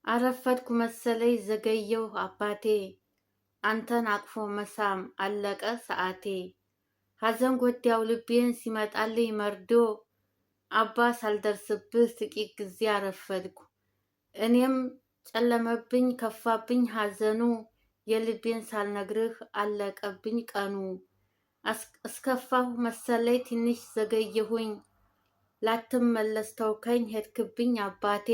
አረፈድኩ መሰለኝ ዘገየሁ አባቴ አንተን አቅፎ መሳም አለቀ ሰዓቴ። ሐዘን ጎዳው ልቤን ሲመጣልኝ መርዶ አባ ሳልደርስብህ ጥቂት ጊዜ አረፈድኩ። እኔም ጨለመብኝ ከፋብኝ ሐዘኑ የልቤን ሳልነግርህ አለቀብኝ ቀኑ። እስከፋሁ መሰለኝ ትንሽ ዘገየሁኝ ላትመለስ ተውከኝ ሄድክብኝ አባቴ።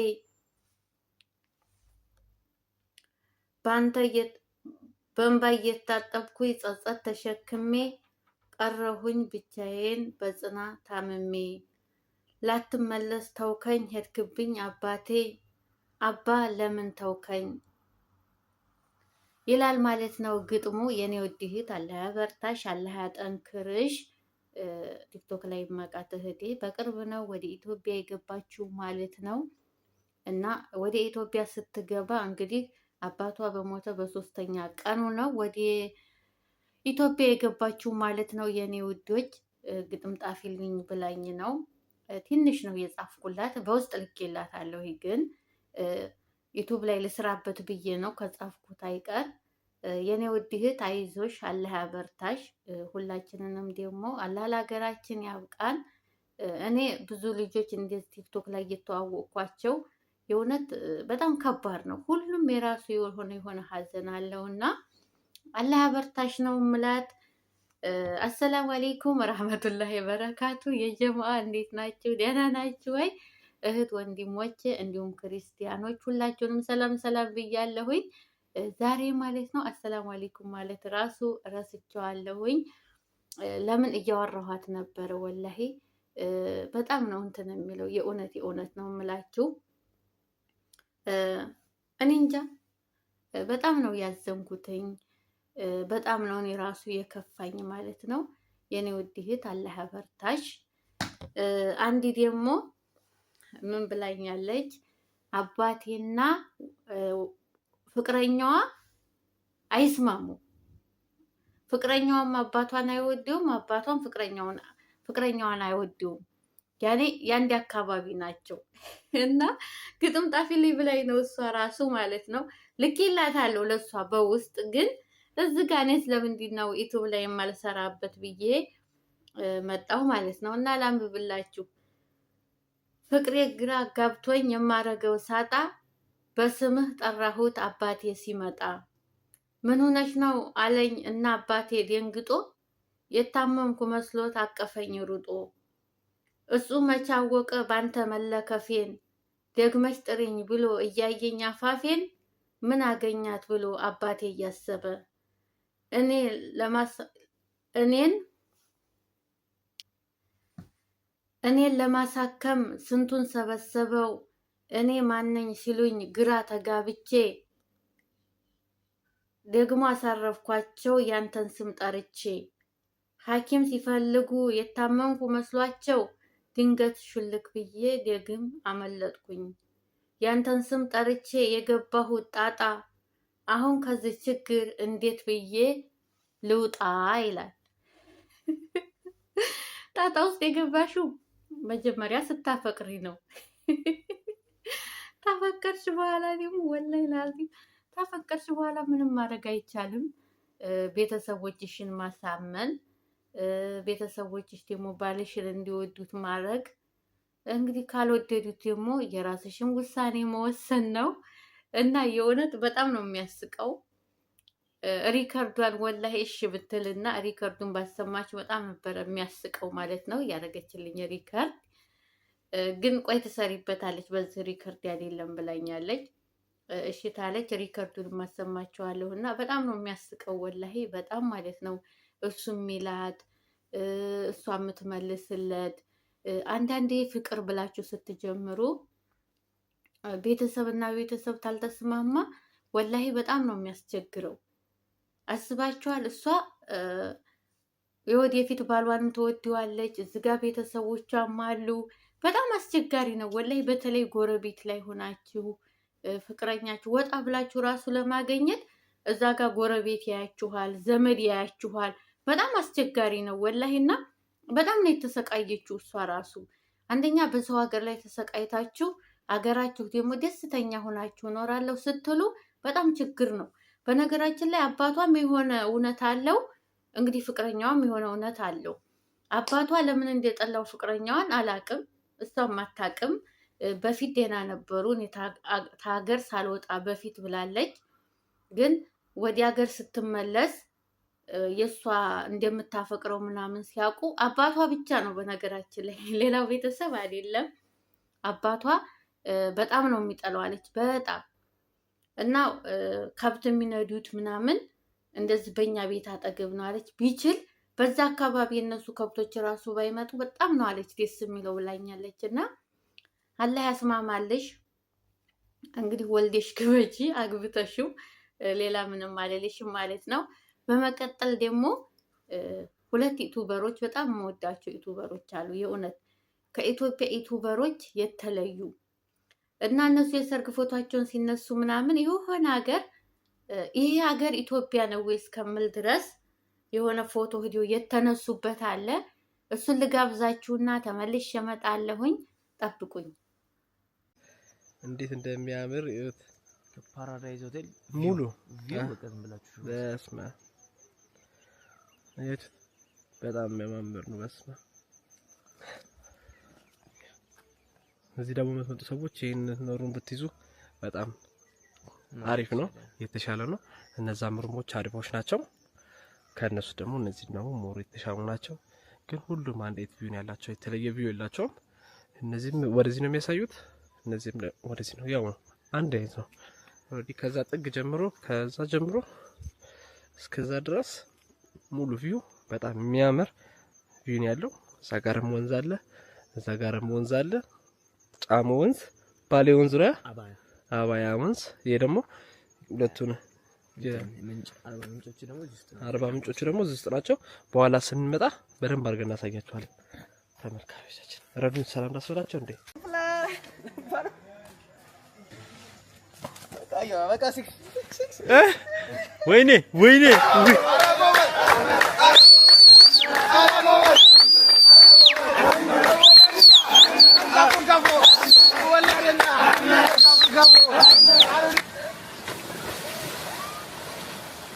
በእንባ እየታጠብኩኝ ጸጸት ተሸክሜ ቀረሁኝ ብቻዬን በጽና ታምሜ። ላትመለስ ተውከኝ ሄድክብኝ አባቴ አባ ለምን ተውከኝ ይላል ማለት ነው ግጥሙ። የኔ ውድ እህት አላህ ያበርታሽ፣ አላህ ያጠንክርሽ። ቲክቶክ ላይ ማቃት እህቴ በቅርብ ነው ወደ ኢትዮጵያ የገባችው ማለት ነው። እና ወደ ኢትዮጵያ ስትገባ እንግዲህ አባቷ በሞተ በሶስተኛ ቀኑ ነው ወደ ኢትዮጵያ የገባችው ማለት ነው። የኔ ውዶች ግጥም ጣፊልኝ ብላኝ ነው። ትንሽ ነው የጻፍኩላት፣ በውስጥ ልኬላታለሁ። ግን ዩቱብ ላይ ልስራበት ብዬ ነው ከጻፍኩት አይቀር። የኔ ውድ እህት አይዞሽ፣ አላህ ያበርታሽ። ሁላችንንም ደግሞ አላህ ለሀገራችን ያብቃን። እኔ ብዙ ልጆች እንደዚህ ቲክቶክ ላይ እየተዋወቅኳቸው የእውነት በጣም ከባድ ነው። ሁሉም የራሱ የሆነ ሀዘን አለው እና አላህ ያበርታሽ ነው ምላት። አሰላሙ አሌይኩም ረህመቱላሂ በረካቱ። የጀማአ እንዴት ናችሁ? ደህና ናችሁ ወይ? እህት ወንድሞች፣ እንዲሁም ክርስቲያኖች ሁላችሁንም ሰላም ሰላም ብያለሁኝ። ዛሬ ማለት ነው አሰላሙ አሌይኩም ማለት ራሱ ረስቸዋለሁኝ። ለምን እያወራኋት ነበረ። ወላሂ በጣም ነው እንትን የሚለው የእውነት ነው የምላችሁ። እኔ እንጃ በጣም ነው ያዘንኩትኝ። በጣም ነው እኔ ራሱ የከፋኝ ማለት ነው። የኔ ውድ እህት አላህ ያበርታሽ። አንዲ ደግሞ ምን ብላኛለች? አባቴና ፍቅረኛዋ አይስማሙ። ፍቅረኛዋም አባቷን አይወደውም፣ አባቷም ፍቅረኛዋን አይወደውም። ያኔ የአንድ አካባቢ ናቸው እና ግጥም ጣፊልኝ ብላኝ ነው እሷ ራሱ ማለት ነው። ልኬላታለሁ ለእሷ በውስጥ ግን እዚህ ጋር እኔስ ለምንድን ነው ዩቱብ ላይ የማልሰራበት ብዬ መጣሁ ማለት ነው። እና ላንብብላችሁ። ፍቅሬ ግራ ጋብቶኝ የማረገው ሳጣ በስምህ ጠራሁት አባቴ ሲመጣ። ምን ሆነሽ ነው አለኝ እና አባቴ ደንግጦ የታመምኩ መስሎት አቀፈኝ ሩጦ። እሱ መቻወቀ ባንተ መለከፌን ደግመሽ ጥሪኝ ብሎ እያየኝ አፋፌን። ምን አገኛት ብሎ አባቴ እያሰበ እኔን ለማሳከም ስንቱን ሰበሰበው። እኔ ማነኝ ሲሉኝ ግራ ተጋብቼ ደግሞ አሳረፍኳቸው ያንተን ስም ጠርቼ። ሐኪም ሲፈልጉ የታመምኩ መስሏቸው ድንገት ሹልክ ብዬ ደግም አመለጥኩኝ። ያንተን ስም ጠርቼ የገባሁት ጣጣ አሁን ከዚህ ችግር እንዴት ብዬ ልውጣ ይላል። ጣጣ ውስጥ የገባሽው መጀመሪያ ስታፈቅሪ ነው። ታፈቀርሽ በኋላ ደግሞ ወላሂ ላዚም ታፈቀርሽ በኋላ ምንም ማድረግ አይቻልም። ቤተሰቦችሽን ማሳመን፣ ቤተሰቦችሽ ደግሞ ባልሽን እንዲወዱት ማድረግ። እንግዲህ ካልወደዱት ደግሞ የራስሽን ውሳኔ መወሰን ነው እና የእውነት በጣም ነው የሚያስቀው። ሪከርዷን ወላሂ እሺ ብትልና ሪከርዱን ባሰማች በጣም ነበረ የሚያስቀው ማለት ነው። ያደረገችልኝ ሪከርድ ግን ቆይ ትሰሪበታለች በዚህ ሪከርድ አይደለም ብላኛለች። እሺ ታለች ሪከርዱን ማሰማቸዋለሁ እና በጣም ነው የሚያስቀው ወላሂ በጣም ማለት ነው። እሱ የሚላት እሷ የምትመልስለት። አንዳንዴ ፍቅር ብላችሁ ስትጀምሩ ቤተሰብና ቤተሰብ ታልተስማማ ወላሂ በጣም ነው የሚያስቸግረው። አስባችኋል? እሷ የወደፊት ባሏንም ትወደዋለች፣ እዚጋ ቤተሰቦቿም አሉ። በጣም አስቸጋሪ ነው ወላሂ። በተለይ ጎረቤት ላይ ሆናችሁ ፍቅረኛችሁ ወጣ ብላችሁ ራሱ ለማገኘት እዛ ጋር ጎረቤት ያያችኋል፣ ዘመድ ያያችኋል። በጣም አስቸጋሪ ነው ወላሂ። እና በጣም ነው የተሰቃየችው እሷ ራሱ። አንደኛ በሰው ሀገር ላይ ተሰቃይታችሁ አገራችሁ ደግሞ ደስተኛ ሆናችሁ እኖራለሁ ስትሉ በጣም ችግር ነው። በነገራችን ላይ አባቷም የሆነ እውነት አለው፣ እንግዲህ ፍቅረኛዋም የሆነ እውነት አለው። አባቷ ለምን እንደጠላው ፍቅረኛዋን አላቅም፣ እሷም አታቅም። በፊት ደህና ነበሩ ከሀገር ሳልወጣ በፊት ብላለች። ግን ወደ ሀገር ስትመለስ የእሷ እንደምታፈቅረው ምናምን ሲያውቁ አባቷ ብቻ ነው በነገራችን ላይ ሌላው ቤተሰብ አይደለም። አባቷ በጣም ነው የሚጠላው አለች። በጣም እና ከብት የሚነዱት ምናምን እንደዚህ በእኛ ቤት አጠገብ ነው አለች። ቢችል በዛ አካባቢ የነሱ ከብቶች ራሱ ባይመጡ በጣም ነው አለች ደስ የሚለው ብላኛለች። እና አላህ ያስማማልሽ። እንግዲህ ወልዴሽ ግበጂ አግብተሽው ሌላ ምንም አልልሽም ማለት ነው። በመቀጠል ደግሞ ሁለት ዩቱበሮች በጣም የምወዳቸው ዩቱበሮች አሉ። የእውነት ከኢትዮጵያ ዩቱበሮች የተለዩ እና እነሱ የሰርግ ፎቶቸውን ሲነሱ ምናምን የሆነ ሀገር ይሄ ሀገር ኢትዮጵያ ነው ወይ እስከምል ድረስ የሆነ ፎቶ ቪዲዮ የተነሱበት አለ። እሱን ልጋብዛችሁና ተመልሼ እመጣለሁኝ። ጠብቁኝ። እንዴት እንደሚያምር ፓራዳይዝ ሆቴል ሙሉ ቪው በቀን ብላችሁ በስመ አብ በጣም የሚያማምር ነው። በስመ አብ እዚህ ደግሞ የምትመጡ ሰዎች ይሄን ኖሩን ብትይዙ በጣም አሪፍ ነው፣ የተሻለ ነው። እነዛ ምርሞች አሪፎች ናቸው። ከነሱ ደግሞ እነዚህ ደግሞ ሞር የተሻሉ ናቸው። ግን ሁሉም አንድ አይነት ቪው ያላቸው የተለየ ቪው የላቸውም። እነዚህም ወደዚህ ነው የሚያሳዩት፣ እነዚህም ወደዚህ ነው። ያው አንድ አይነት ነው። ኦሬዲ ከዛ ጥግ ጀምሮ ከዛ ጀምሮ እስከዛ ድረስ ሙሉ ቪው በጣም የሚያምር ቪው ያለው። እዛ ጋርም ወንዝ አለ፣ እዛ ጋርም ወንዝ አለ። ጫሞ ወንዝ፣ ባሌ ወንዝ ነው፣ አባያ ወንዝ። ይሄ ደግሞ ሁለቱን አርባ ምንጮቹ ደግሞ እዚህ ውስጥ ናቸው። በኋላ ስንመጣ በደንብ አድርገን እናሳያችኋለን። ተመልካቾቻችን ረዱን ሰላም ዳስወላቸው እንዴ ወይኔ ወይኔ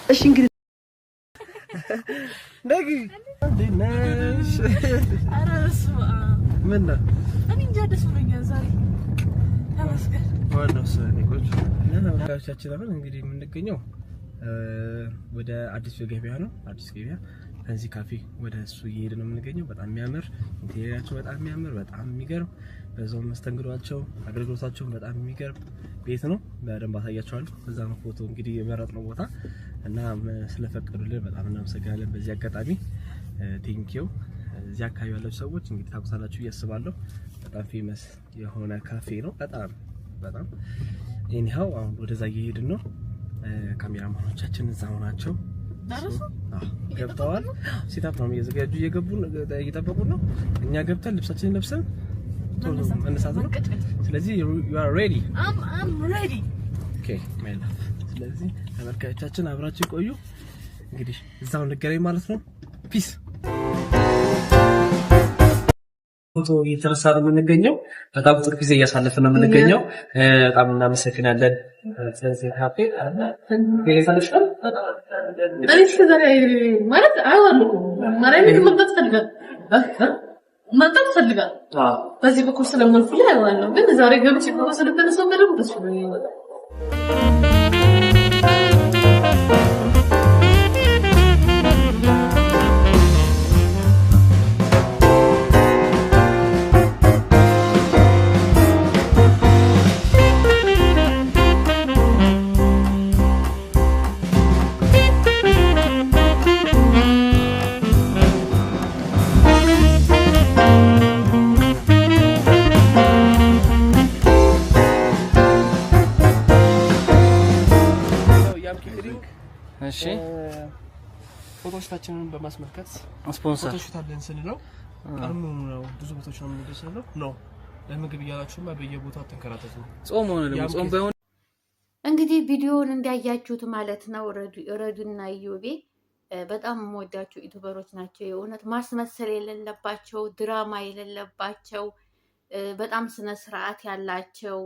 እሺ እንግዲህ ነጊ ነሽ አረስማ ምን ነው እኔ እንጃ ደስ ብሎኛል ዛሬ ተመስገን። ዋናው ሰኔቆች ተመልካቾቻችን አሁን እንግዲህ የምንገኘው ወደ አዲስ ገበያ ነው። አዲስ ገበያ ከዚህ ካፌ ወደ እሱ እየሄድን ነው የምንገኘው። በጣም የሚያምር ኢንቴሪየራቸው በጣም የሚያምር በጣም የሚገርም በዛው መስተንግዷቸው አገልግሎታቸው በጣም የሚገርም ቤት ነው። በደንብ አሳያችኋለሁ። እዛ ነው ፎቶ እንግዲህ የመረጥነው ቦታ እና ስለፈቀዱልን በጣም እናመሰግናለን። በዚህ አጋጣሚ ቴንኪው። እዚህ አካባቢ ያላችሁ ሰዎች እንግዲህ ታውቁታላችሁ እያስባለሁ። በጣም ፌመስ የሆነ ካፌ ነው። በጣም በጣም ኢኒሃው አሁን ወደዛ እየሄድን ነው። ካሜራማኖቻችን እዛው ናቸው። ገብተዋል። ሲታፕ ነው እየዘጋጁ እየጠበቁ ነው። እኛ ገብተን ልብሳችንን ለብሰን ቶሎ መነሳት ነው። ስለዚህ you are ready? I'm ready. Okay my love። ስለዚህ ተመልካቾቻችን አብራችሁ ቆዩ። እንግዲህ እዛው እንገናኝ ማለት ነው። ፒስ። ፎቶ እየተነሳ ነው የምንገኘው። በጣም ጥሩ ጊዜ እያሳለፍን ነው የምንገኘው። በጣም እናመሰግናለን። ስለዚህ ካፌ የሳለሽን እኔ ስለዛሬ ማለት አይዋልኩ ማርያምን መምጣት ፈልጋል። በዚህ በኩል ስለማልኩ ላይ አይዋለሁ። ግን ዛሬ ገብቼ ፎቶ ስለተነሳው በደንብ ደስ ብሎኛል። እሺ ፎቶዎቻችንን በማስመልከት ስፖንሰር ፎቶሽታለን ስንለው ቀርሙ ነው ብዙ ቦታዎች ነው የምንደርሰው ነው። ለምግብ እያላችሁማ በየቦታው ተንከራተቱ። ጾም ሆነ ነው ጾም ባይሆን እንግዲህ ቪዲዮውን እንዲያያችሁት ማለት ነው። ረዱና ኢዮቤ በጣም የምወዳቸው ዩቲዩበሮች ናቸው። የእውነት ማስመሰል የሌለባቸው ድራማ የሌለባቸው በጣም ስነ ስርዓት ያላቸው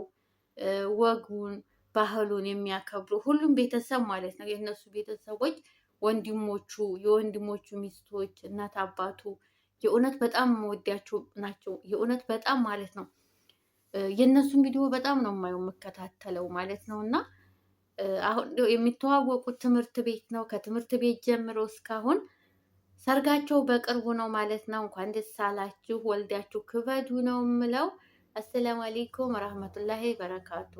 ወጉን ባህሉን የሚያከብሩ ሁሉም ቤተሰብ ማለት ነው። የእነሱ ቤተሰቦች ወንድሞቹ፣ የወንድሞቹ ሚስቶች፣ እናት አባቱ የእውነት በጣም ወዳቸው ናቸው። የእውነት በጣም ማለት ነው። የእነሱን ቪዲዮ በጣም ነው የማየው የምከታተለው ማለት ነው። እና አሁን የሚተዋወቁት ትምህርት ቤት ነው። ከትምህርት ቤት ጀምሮ እስካሁን ሰርጋቸው በቅርቡ ነው ማለት ነው። እንኳን ደስ አላችሁ፣ ወልዳችሁ ክበዱ ነው የምለው። አሰላሙ አለይኩም ወራህመቱላሂ በረካቱ